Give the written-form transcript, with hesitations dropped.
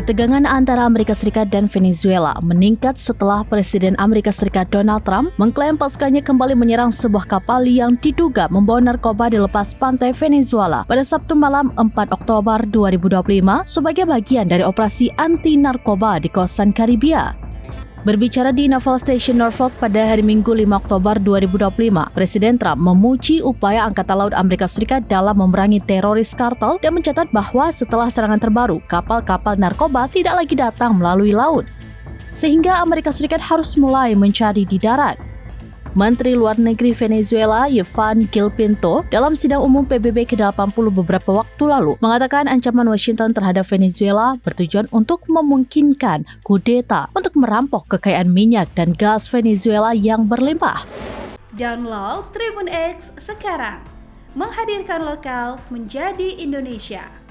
Ketegangan antara Amerika Serikat dan Venezuela meningkat setelah Presiden Amerika Serikat Donald Trump mengklaim pasukannya kembali menyerang sebuah kapal yang diduga membawa narkoba di lepas pantai Venezuela pada Sabtu malam 4 Oktober 2025 sebagai bagian dari operasi anti-narkoba di kawasan Karibia. Berbicara di Naval Station Norfolk pada hari Minggu 5 Oktober 2025, Presiden Trump memuji upaya Angkatan Laut Amerika Serikat dalam memerangi teroris kartel dan mencatat bahwa setelah serangan terbaru, kapal-kapal narkoba tidak lagi datang melalui laut, sehingga Amerika Serikat harus mulai mencari di darat. Menteri Luar Negeri Venezuela, Yvonne Gil Pinto, dalam sidang umum PBB ke-80 beberapa waktu lalu, mengatakan ancaman Washington terhadap Venezuela bertujuan untuk memungkinkan kudeta untuk merampok kekayaan minyak dan gas Venezuela yang berlimpah. Download Tribun X sekarang, menghadirkan lokal menjadi Indonesia.